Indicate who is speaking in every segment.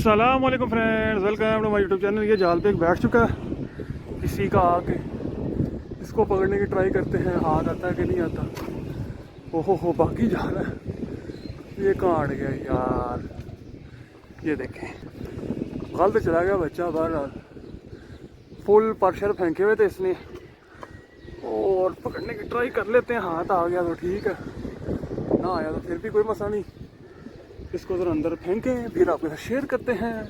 Speaker 1: अस्सलाम वालेकुम friends, welcome to my YouTube channel. ये जाल पे एक बैठ चुका है, किसी का आके इसको पकड़ने की ट्राई करते हैं, हाथ आता है कि नहीं आता। ओहो हो, बाकी जाल है। ये कहाँ अड़ गया यार, ये देखें, गलत चला गया बच्चा। बहरहाल फुल परशर फेंके हुए थे इसने, और पकड़ने की ट्राई कर लेते हैं। हाथ आ गया तो ठीक है, ना आया तो फिर भी कोई मसला नहीं। इसको जरा अंदर फेंकें, फिर आपके साथ शेयर करते हैं,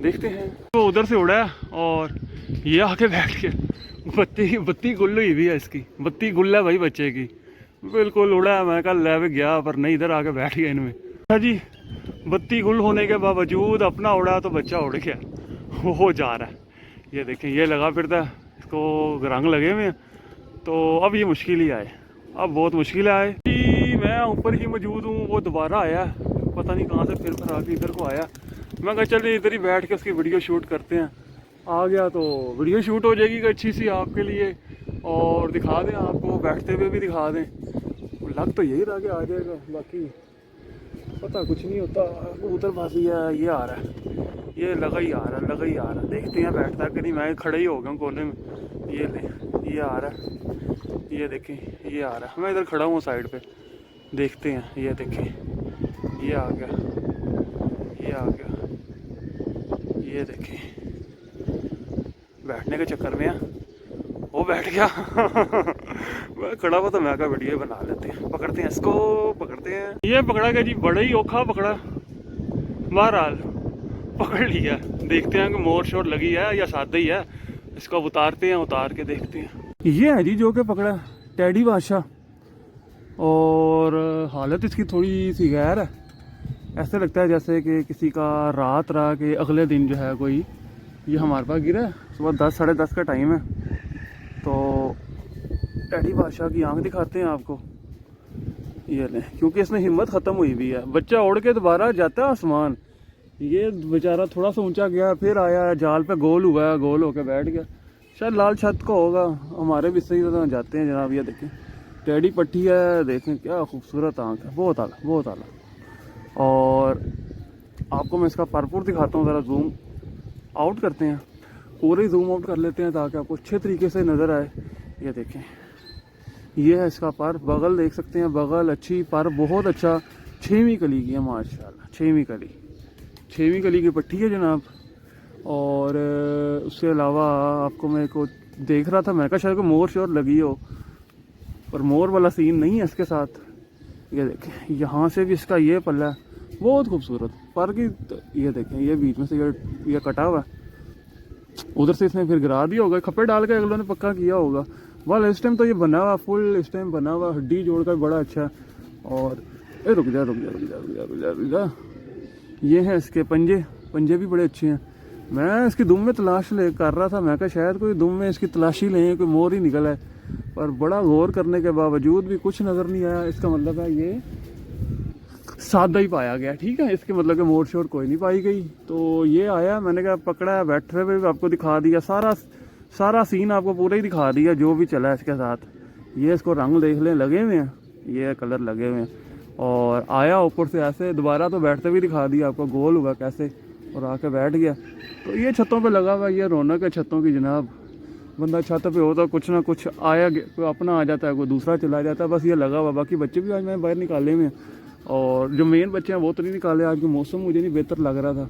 Speaker 1: देखते हैं। तो उधर से उड़ा है और ये आके बैठ के बत्ती गुल हुई भी है इसकी, बत्ती गुल है भाई बच्चे की, बिल्कुल उड़ा है। मैं कल लैब गया पर नहीं, इधर आके बैठ गया इनमें। अच्छा जी, बत्ती गुल होने के बावजूद अपना उड़ा तो बच्चा उड़ गया, वो जा रहा है। ये देखें, ये लगा फिरता है, इसको रंग लगे हुए हैं, तो अब ये मुश्किल ही आए, अब बहुत मुश्किल आए। मैं ऊपर ही मौजूद हूँ, वो दोबारा आया, पता नहीं कहाँ से फिर आके इधर को आया। मैं कहा चलिए इधर ही बैठ के उसकी वीडियो शूट करते हैं। आ गया तो वीडियो शूट हो जाएगी अच्छी सी आपके लिए, और दिखा दें आपको, बैठते हुए भी दिखा दें। लग तो यही रहा कि आ जाएगा, बाकी पता कुछ नहीं होता। कबूतरबाजी है, ये आ रहा है, ये लगा ही आ रहा है, लगा ही आ रहा है। देखते हैं बैठता कि नहीं। मैं खड़े ही हो गया कोने में। ये ले, ये आ रहा है, ये देखें, ये आ रहा है। मैं इधर खड़ा हूँ साइड पे, देखते हैं। ये देखें, ये आ गया, ये आ गया, ये देखें, बैठने के चक्कर में है वो बैठ गया। मैं खड़ा हुआ तो मैं का वीडियो बना लेते हैं, पकड़ते हैं इसको, पकड़ते हैं। ये पकड़ा गया जी, बड़ा ही औखा पकड़ा। बहरहाल पकड़ लिया, देखते हैं कि मोर शोर लगी है या सादा ही है। इसको उतारते हैं, उतार के देखते हैं। ये है जी जो कि पकड़ा टेडी बादशाह, और हालत इसकी थोड़ी सी गैर है। ऐसे लगता है जैसे कि किसी का रात रहा के अगले दिन जो है कोई, ये हमारे पास गिरा है। सुबह 10 साढ़े 10 का टाइम है, तो टेडी बादशाह की आंख दिखाते हैं आपको। ये लें, क्योंकि इसमें हिम्मत ख़त्म हुई भी है। बच्चा उड़ के दोबारा जाता है आसमान, ये बेचारा थोड़ा सा ऊंचा गया, फिर आया, जाल पे गोल हुआ, गोल होकर बैठ गया। शायद लाल छत का होगा, हमारे भी सही तरह जाते हैं जनाब। ये देखें, टेडी पट्टी है, देखें क्या खूबसूरत आंख है, बहुत आला, बहुत आला। और आपको मैं इसका परपुर दिखाता हूँ, ज़रा जूम आउट करते हैं, पूरे जूम आउट कर लेते हैं ताकि आपको अच्छे तरीके से नज़र आए। ये देखें, ये है इसका पर, बगल देख सकते हैं, बगल अच्छी, पर बहुत अच्छा, 6वीं कली की है माशाल्लाह, 6वीं कली की पट्टी है जनाब। और उसके अलावा आपको मैं को देख रहा था, मैं कहा शायद को मोर शोर लगी हो, पर मोर वाला सीन नहीं है इसके साथ। ये देखें, यहाँ से भी इसका ये पल्ला है, बहुत खूबसूरत पर की। ये देखें, ये बीच में से ये कटा हुआ है, उधर से इसने फिर गिरा दिया होगा, खप्पे डाल के अगलों ने पक्का किया होगा। वाल इस टाइम तो ये बना हुआ, फुल इस टाइम बना हुआ, हड्डी जोड़कर बड़ा अच्छा। और रुक जा रुक जा रुक जा रुक जा रुक जा रुक जा, ये है इसके पंजे, पंजे भी बड़े अच्छे हैं। मैं इसकी दुम में तलाश ले कर रहा था, मैं कहा शायद कोई दुम में इसकी तलाशी लें, कोई मोर ही निकला है, पर बड़ा गौर करने के बावजूद भी कुछ नज़र नहीं आया। इसका मतलब है ये सादा ही पाया गया, ठीक है। इसके मतलब कि मोर शोर कोई नहीं पाई गई। तो ये आया, मैंने कहा पकड़ा है, बैठे हुए भी आपको दिखा दिया, सारा सीन आपको पूरा ही दिखा दिया जो भी चला है इसके साथ। ये इसको रंग देख लें, लगे हुए हैं, ये कलर लगे हुए हैं। और आया ऊपर से ऐसे, दोबारा तो बैठते भी दिखा दिया आपको, गोल हुआ कैसे, और आके बैठ गया। तो ये छतों पे लगा हुआ, ये रौनक है छतों की जनाब। बंदा छत पे होता, कुछ ना कुछ आया, कोई अपना आ जाता है, कोई दूसरा चला जाता है, बस ये लगा हुआ। बाकी बच्चे भी आज मैंने बाहर निकाले हुए हैं, और जो मेन बच्चे हैं वो तो नहीं निकाले आज, के मौसम मुझे नहीं बेहतर लग रहा था।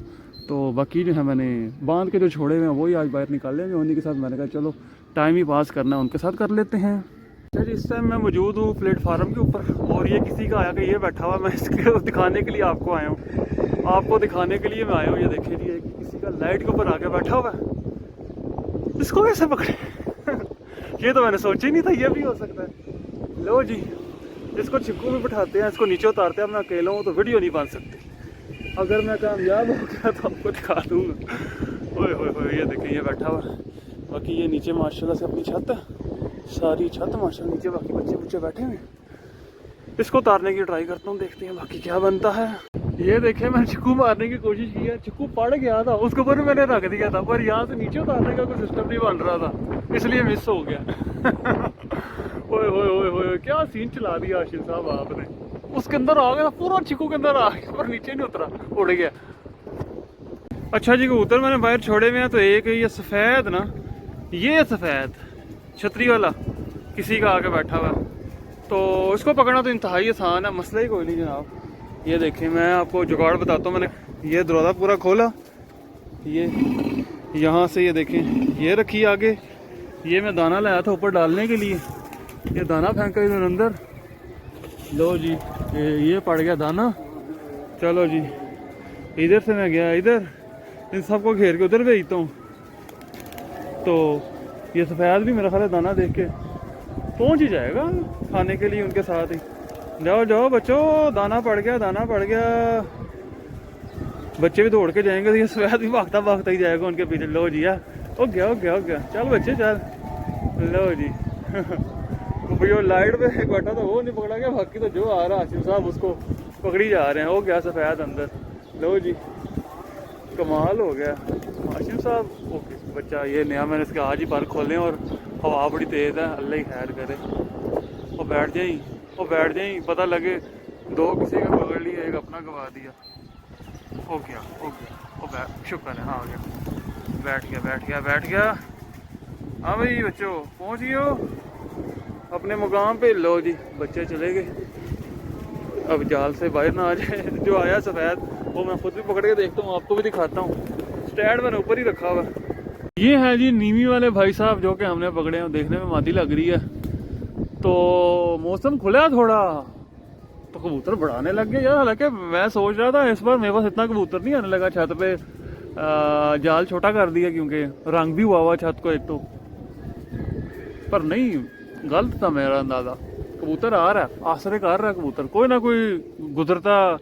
Speaker 1: तो बाकी जो है मैंने बांध के जो छोड़े हुए हैं वही आज बाहर निकाले हुए। उन्हीं के साथ मैंने कहा चलो टाइम ही पास करना है, उनके साथ कर लेते हैं। अच्छा, इस टाइम मैं मौजूद हूँ प्लेटफार्म के ऊपर, और ये किसी का आया कि ये बैठा हुआ, मैं इसके दिखाने के लिए आपको आया हूँ, आपको दिखाने के लिए मैं आया हूँ। ये देखिए जी, किसी का लाइट के ऊपर आके बैठा हुआ है, इसको कैसे पकड़े? ये तो मैंने सोचा ही नहीं था, ये भी हो सकता है। लो जी, इसको चिक्कू में बैठाते हैं, इसको नीचे उतारते हैं। मैं अकेला हूँ तो वीडियो नहीं बन सकती, अगर मैं कामयाब हो गया तो आपको दिखा दूँगा। ओए होए होए, ये देखिए, ये बैठा हुआ है। बाकी ये नीचे माशाल्लाह से अपनी छत है, सारी छत माशाल्लाह नीचे, बाकी बच्चे बैठे हुए हैं। इसको उतारने की ट्राई करता हूँ, देखते हैं बाकी क्या बनता है। ये देखे, मैंने चिक्कू मारने की कोशिश की है, चिक्कू पड़ गया था, उसके ऊपर मैंने रख दिया था, पर यहाँ से नीचे उतारने का कोई सिस्टम नहीं बन रहा था, इसलिए मिस हो गया। ओए होए होए होए, क्या सीन चला दिया आशिर साहब आपने। उसके अंदर आ गया, पूरा चिक्कू के अंदर आ गया, पर नीचे नहीं उतरा, उड़ गया। अच्छा जी, कबूतर मैंने बाहर छोड़े हुए हैं, तो एक ये सफ़ेद ना, ये सफ़ेद छतरी वाला किसी का आके बैठा हुआ है, तो इसको पकड़ना तो इंतहाई आसान है, मसला ही कोई नहीं जनाब। ये देखें, मैं आपको जुगाड़ बताता हूँ। मैंने ये दरवाज़ा पूरा खोला, ये यहाँ से ये देखें, ये रखी आगे, ये मैं दाना लाया था ऊपर डालने के लिए, ये दाना फेंका इधर अंदर, लो जी ये पड़ गया दाना। चलो जी, इधर से मैं गया इधर, इन सबको घेर के उधर भेजता हूँ, तो ये सफ़ेद भी मेरा ख्याल है दाना देख के पहुँच ही जाएगा खाने के लिए उनके साथ ही। जाओ जाओ बच्चों, दाना पड़ गया, दाना पड़ गया। बच्चे भी दौड़ के जाएंगे तो ये सफ़ेद भी भागता भागता ही जाएगा उनके पीछे। लो जी यार, हो गया हो गया हो गया, चल बच्चे चल, लो जी। वो लाइट पे एक बैठा था वो नहीं पकड़ा गया, बाकी तो जो आ रहा हाशिम साहब उसको पकड़ी जा रहे हैं। हो गया सफ़ेद अंदर, लो जी, कमाल हो गया हाशिम साहब। ओके बच्चा ये नया, मैंने इसके आज ही पर खोले और हवा बड़ी तेज़ है, अल्लाह ही खैर करे। वो बैठ जाई, वो बैठ जाई, पता लगे दो किसी का पकड़ लिया, एक अपना गवा दिया। हो गया हो गया, वो बैठ, शुक्र है, हाँ आ गया, बैठ गया बैठ गया बैठ गया। हाँ भाई बच्चों, पहुँच गए हो अपने मुकाम पे। लो जी, बच्चे चले गए, अब जाल से बाहर ना आ जाए। जो आया सफ़ेद वो मैं खुद भी पकड़ के देखता हूँ, आपको भी दिखाता हूँ। स्टैंड मैंने ऊपर ही रखा हुआ। ये है जी नीमी वाले भाई साहब जो कि हमने पकड़े हैं, देखने में मादी लग रही है। तो मौसम खुला थोड़ा तो कबूतर बढ़ाने लग गए यार। हालांकि मैं सोच रहा था इस बार मेरे पास इतना कबूतर नहीं आने लगा, छत पे जाल छोटा कर दिया क्योंकि रंग भी हुआ छत को एक तो, पर नहीं, गलत था मेरा अंदाजा। कबूतर आ रहा है, आसरे कर रहा है कबूतर, कोई ना कोई गुजरता,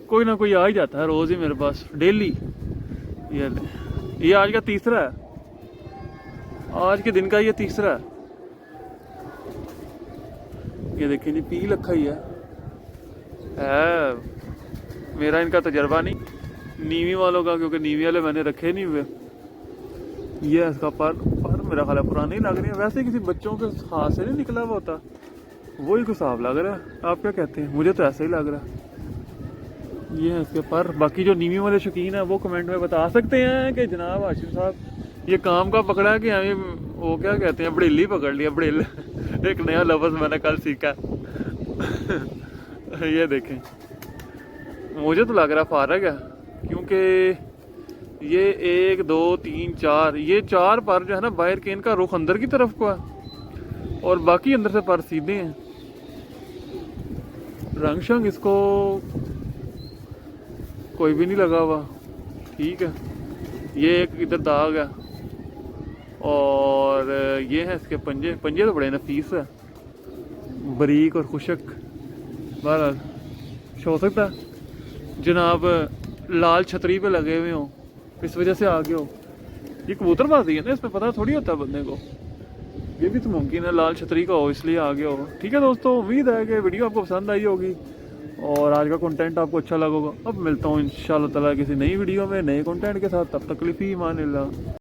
Speaker 1: कोई ना कोई आ ही जाता है रोज ही मेरे पास, डेली। ये आज का तीसरा है, आज के दिन का ये तीसरा है। ये देखिए जी, पी रखा ही है। मेरा इनका तजर्बा नहीं नीवी वालों का, क्योंकि नीवी वाले मैंने रखे नहीं हुए। ये है इसका पर मेरा ख्याल पुरानी लग रही है, वैसे किसी बच्चों के हाथ से नहीं निकला हुआ होता, वही कुछ साफ लग रहा है। आप क्या कहते हैं? मुझे तो ऐसा ही लग रहा है। ये है इसके पर। बाकी जो नीवी वाले शौकीन है वो कमेंट में बता सकते हैं कि जनाब हाशिम साहब ये काम का पकड़ा है कि हमें वो क्या कहते हैं, बड़ेली पकड़ लिया, बड़ेल। एक नया लफ्ज़ मैंने कल सीखा। ये देखें, मुझे तो लग रहा फारग है, क्योंकि ये 1 2 3 4, ये 4 पर जो है ना बाहर के, इनका रुख अंदर की तरफ को है और बाकी अंदर से पर सीधे हैं। रंग शंग इसको कोई भी नहीं लगा हुआ, ठीक है। ये एक इधर दाग है और ये है इसके पंजे। पंजे तो बड़े नफीस है, बारीक और खुशक। बहरहाल हो सकता है जनाब लाल छतरी पे लगे हुए हो, इस वजह से आ गए हो। ये कबूतरबाजी है ना, इसमें पता थोड़ी होता है बंदे को, ये भी तो मुमकिन है लाल छतरी का हो इसलिए आ गया हो। ठीक है दोस्तों, उम्मीद है कि वीडियो आपको पसंद आई होगी और आज का कंटेंट आपको अच्छा लगा होगा। अब मिलता हूँ इंशाल्लाह ताला किसी नई वीडियो में नए कंटेंट के साथ, तब तक के लिए फी मान अल्लाह।